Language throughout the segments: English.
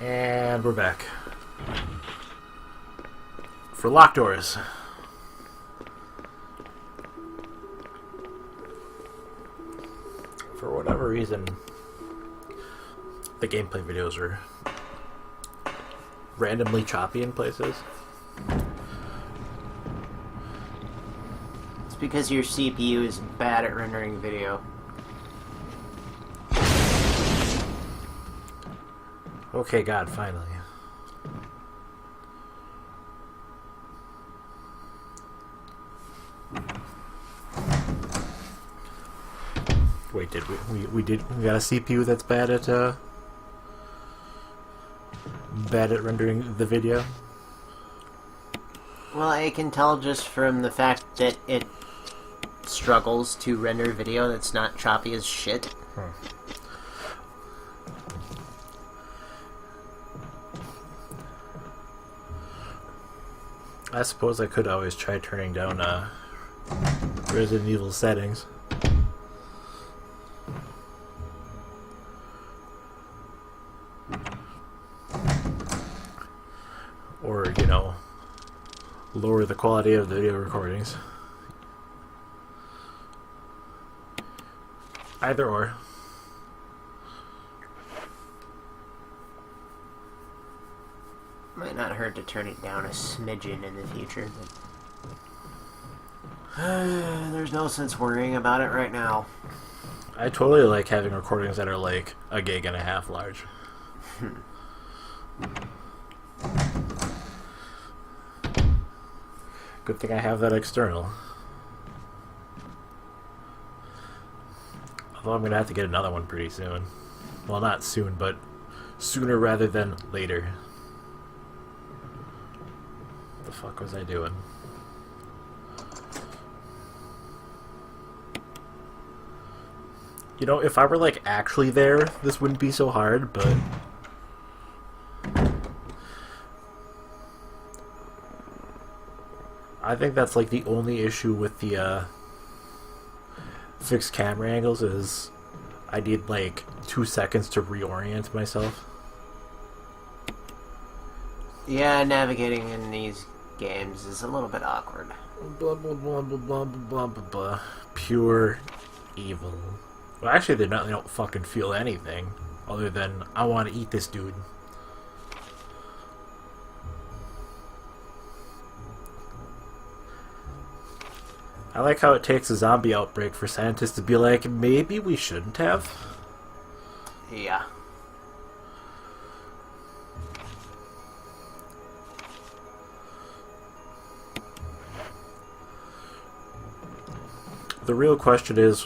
And we're back. For locked doors. For whatever reason, the gameplay videos are randomly choppy in places. It's because your CPU is bad at rendering video. Okay, God, finally. Wait, did we got a CPU that's bad at rendering the video? Well, I can tell just from the fact that it struggles to render video that's not choppy as shit. I suppose I could always try turning down Resident Evil settings. Or, you know, lower the quality of the video recordings. Either or. Might not hurt to turn it down a smidgen in the future, but there's no sense worrying about it right now. I totally like having recordings that are like 1.5 gigs large. Good thing I have that external. Although I'm going to have to get another one pretty soon. Well, not soon, but sooner rather than later. What the fuck was I doing? You know, if I were like actually there, this wouldn't be so hard, but I think that's like the only issue with the fixed camera angles is I need like 2 seconds to reorient myself. Yeah, navigating in these games is a little bit awkward. Blah blah blah blah blah blah blah blah. Pure evil. Well, actually, they don't fucking feel anything other than I want to eat this dude. I like how it takes a zombie outbreak for scientists to be like, maybe we shouldn't have. Yeah. The real question is,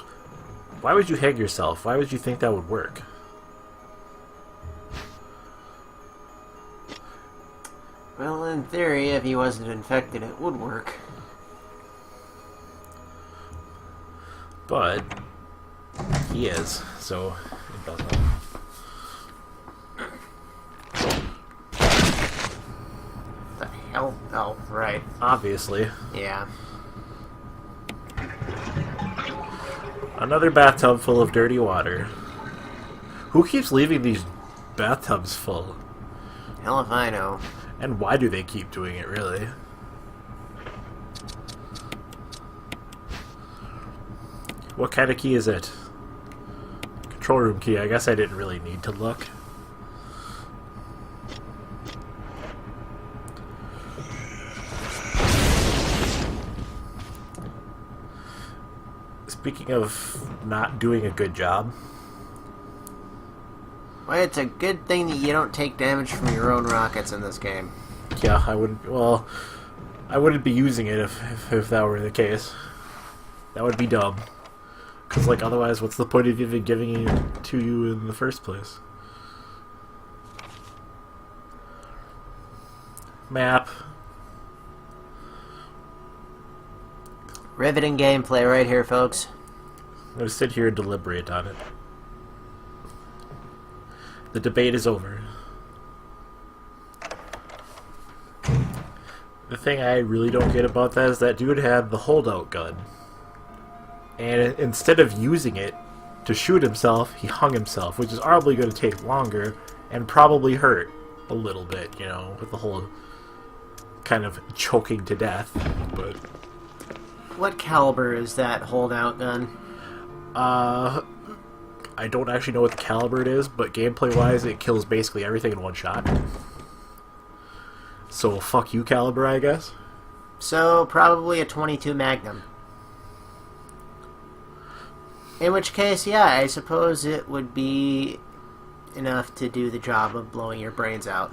why would you hang yourself? Why would you think that would work? Well, in theory, if he wasn't infected, it would work. But he is, so it doesn't. The hell? Oh, right. Obviously. Yeah. Another bathtub full of dirty water. Who keeps leaving these bathtubs full? Hell if I know. And why do they keep doing it, really? What kind of key is it? Control room key. I guess I didn't really need to look. Speaking of not doing a good job. Well, it's a good thing that you don't take damage from your own rockets in this game. Yeah, I wouldn't. Well, I wouldn't be using it if that were the case. That would be dumb. Because, like, otherwise, what's the point of even giving it to you in the first place? Map. Riveting gameplay right here, folks. I'm going to sit here and deliberate on it. The debate is over. The thing I really don't get about that is that dude had the holdout gun. And instead of using it to shoot himself, he hung himself, which is probably going to take longer and probably hurt. a little bit, you know, with the whole kind of choking to death, but... What caliber is that holdout gun? I don't actually know what the caliber it is, but gameplay-wise, it kills basically everything in one shot. So, fuck you, caliber, I guess? So, probably a 22 Magnum. In which case, yeah, I suppose it would be enough to do the job of blowing your brains out.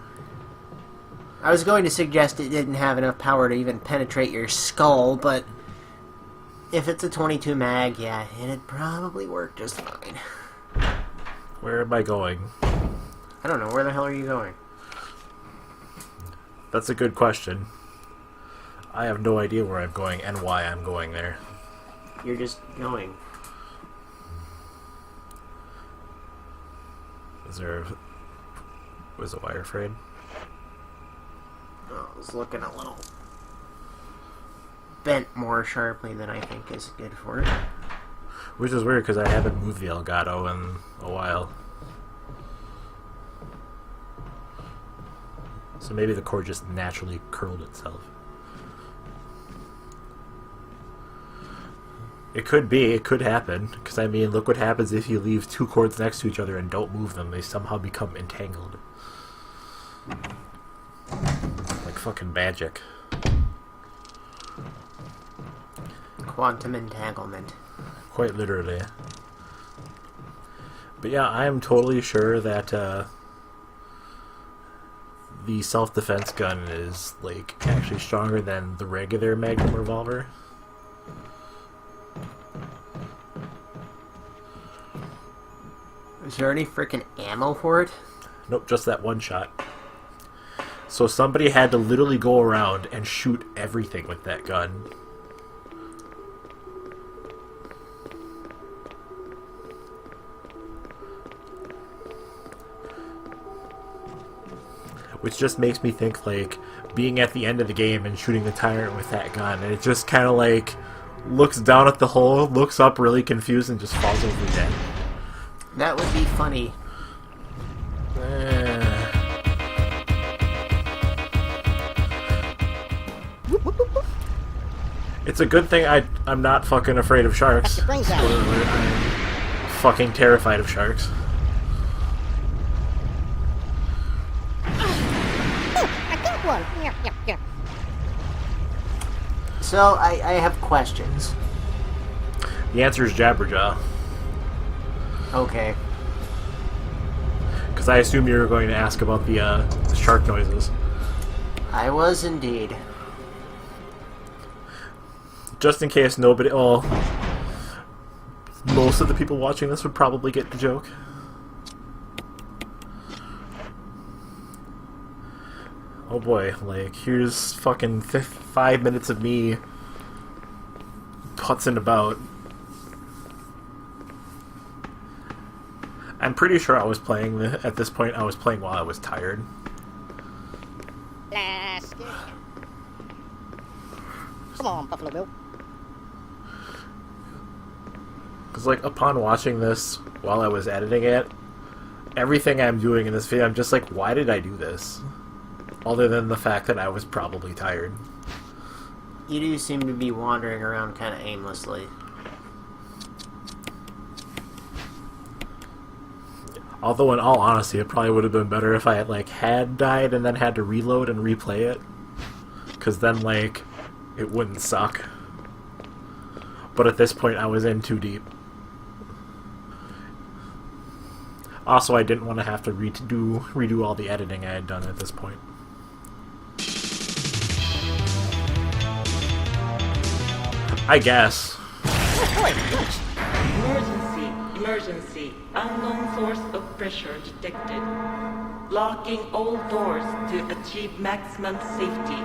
I was going to suggest it didn't have enough power to even penetrate your skull, but if it's a 22 mag, yeah, it'd probably work just fine. Where am I going? I don't know, where the hell are you going? That's a good question. I have no idea where I'm going and why I'm going there. You're just going. Was a wireframe? Oh, I was looking a little bent more sharply than I think is good for it. Which is weird because I haven't moved the Elgato in a while. So maybe the cord just naturally curled itself. It could be, it could happen, because I mean, look what happens if you leave two cords next to each other and don't move them. They somehow become entangled. Like fucking magic. Quantum entanglement. Quite literally. But yeah, I am totally sure that the self-defense gun is like actually stronger than the regular Magnum revolver. Is there any freaking ammo for it? Nope, just that one shot. So somebody had to literally go around and shoot everything with that gun. Which just makes me think, like, being at the end of the game and shooting the tyrant with that gun, and it just kind of, like, looks down at the hole, looks up really confused, and just falls over dead. That would be funny. It's a good thing I'm not fucking afraid of sharks. I'm fucking terrified of sharks. So, I have questions. The answer is Jabberjaw. Okay. Because I assume you were going to ask about the shark noises. I was indeed. Just in case nobody... Oh, most of the people watching this would probably get the joke. Oh boy, like, here's fucking 5 minutes of me putzing about. I'm pretty sure I was playing, at this point, I was playing while I was tired. Come on, Buffalo Bill. Because, like, upon watching this while I was editing it, everything I'm doing in this video, I'm just like, why did I do this? Other than the fact that I was probably tired. You do seem to be wandering around kind of aimlessly. Although, in all honesty, it probably would have been better if I had died and then had to reload and replay it. Because then, like, it wouldn't suck. But at this point, I was in too deep. Also, I didn't want to have to redo all the editing I had done at this point. I guess. Emergency. Unknown source of pressure detected. Locking all doors to achieve maximum safety.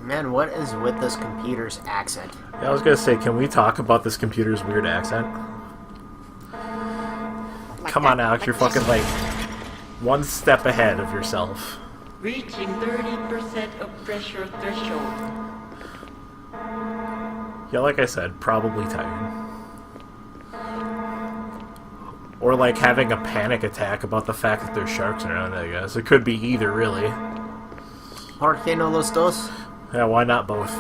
Man, what is with this computer's accent? Yeah, I was gonna say, can we talk about this computer's weird accent? Come on, Alex, you're fucking, like, one step ahead of yourself. Reaching 30% of pressure threshold. Yeah, like I said, probably tired. Or like having a panic attack about the fact that there's sharks around, I guess. It could be either, really. ¿Por qué no los dos? Yeah, why not both?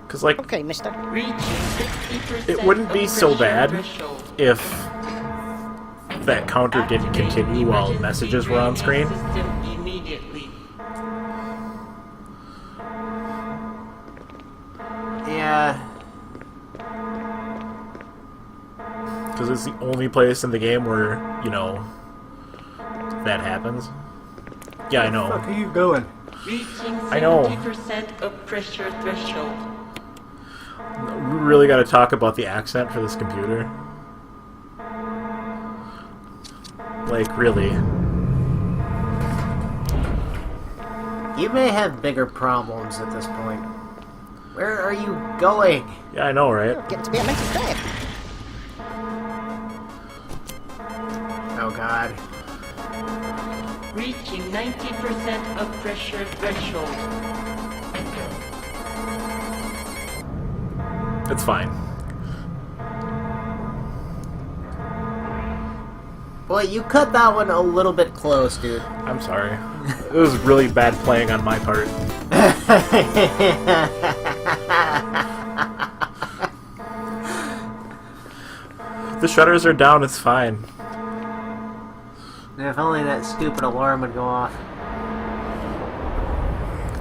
Because, like, Okay, mister. Reaching 60% it wouldn't be of so pressure bad threshold. if that counter didn't Activate continue while emergency messages were on drainage screen. system immediately. Yeah. Because it's the only place in the game where, you know, that happens. Yeah, I know. Where the fuck are you going? Reaching I know. 70% of pressure threshold. We really gotta talk about the accent for this computer. Like, really. You may have bigger problems at this point. Where are you going? Yeah, I know, right? Getting to be a mental thing. Oh god. Reaching 90% of pressure threshold. It's fine. Boy, you cut that one a little bit close, dude. I'm sorry. It was really bad playing on my part. The shutters are down, it's fine. If only that stupid alarm would go off.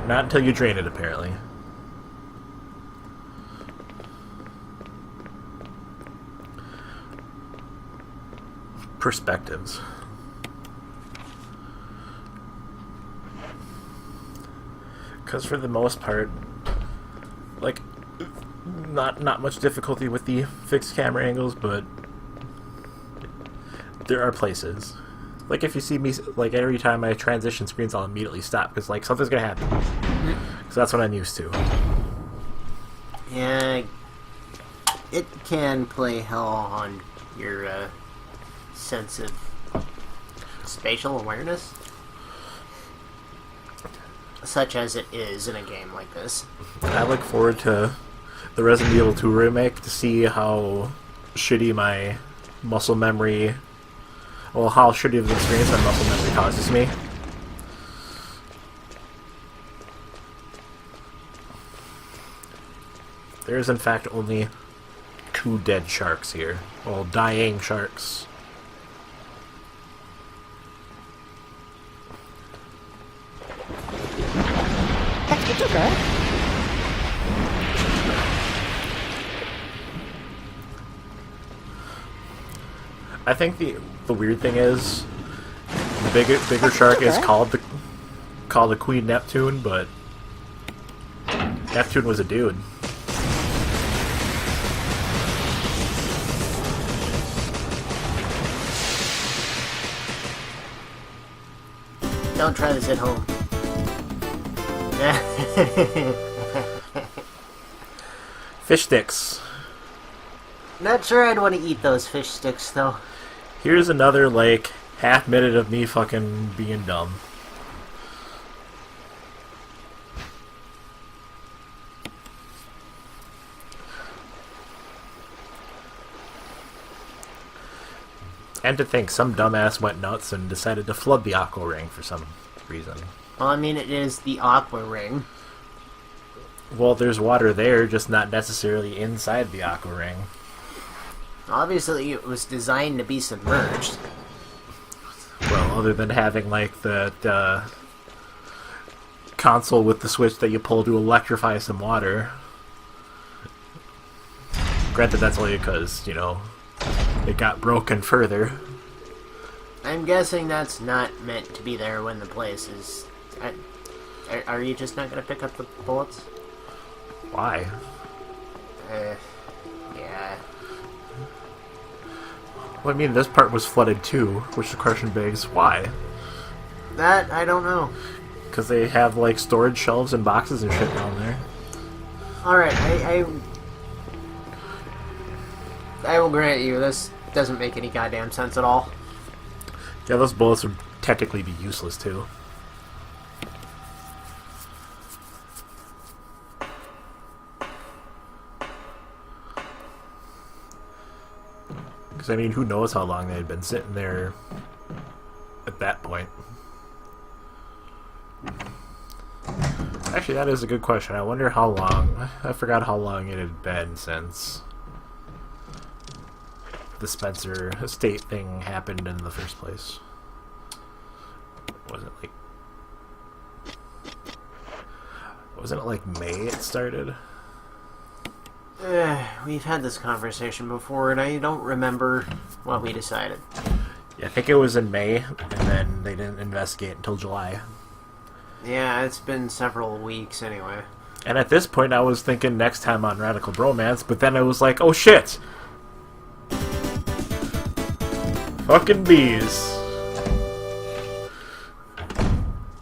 Not until you drain it, apparently. Perspectives. Because for the most part, like, not much difficulty with the fixed camera angles, but there are places. Like, if you see me, like, every time I transition screens, I'll immediately stop, because, like, something's gonna happen. Because that's what I'm used to. Yeah, it can play hell on your sense of spatial awareness, such as it is in a game like this. I look forward to the Resident Evil 2 remake to see how shitty my muscle memory... Well, how shitty of an experience my muscle memory causes me. There is, in fact, only 2 dead sharks here. Well, dying sharks. That's good too, girl. I think the weird thing is the bigger shark is called the Queen Neptune, but Neptune was a dude. Don't try this at home. Fish sticks. Not sure I'd want to eat those fish sticks, though. Here's another, like, half minute of me fucking being dumb. And to think, some dumbass went nuts and decided to flood the Aqua Ring for some reason. Well, I mean, it is the Aqua Ring. Well, there's water there, just not necessarily inside the Aqua Ring. Obviously, it was designed to be submerged. Well, other than having, like, that console with the switch that you pull to electrify some water. Granted, that's only because, you know, it got broken further. I'm guessing that's not meant to be there when the place is... Are you just not going to pick up the bullets? Why? Yeah. Well, I mean, this part was flooded too, which the question begs, why? That, I don't know. Because they have, like, storage shelves and boxes and shit down there. Alright, I will grant you, this doesn't make any goddamn sense at all. Yeah, those bullets would technically be useless too. Because, I mean, who knows how long they had been sitting there at that point. Actually, that is a good question. I wonder how long... I forgot how long it had been since the Spencer estate thing happened in the first place. Wasn't it like May it started? We've had this conversation before, and I don't remember what we decided. Yeah, I think it was in May, and then they didn't investigate until July. Yeah, it's been several weeks anyway. And at this point, I was thinking next time on Radical Bromance, but then I was like, oh shit! Fucking bees.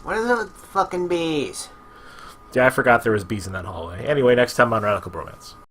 What is it with fucking bees? Yeah, I forgot there was bees in that hallway. Anyway, next time on Radical Bromance.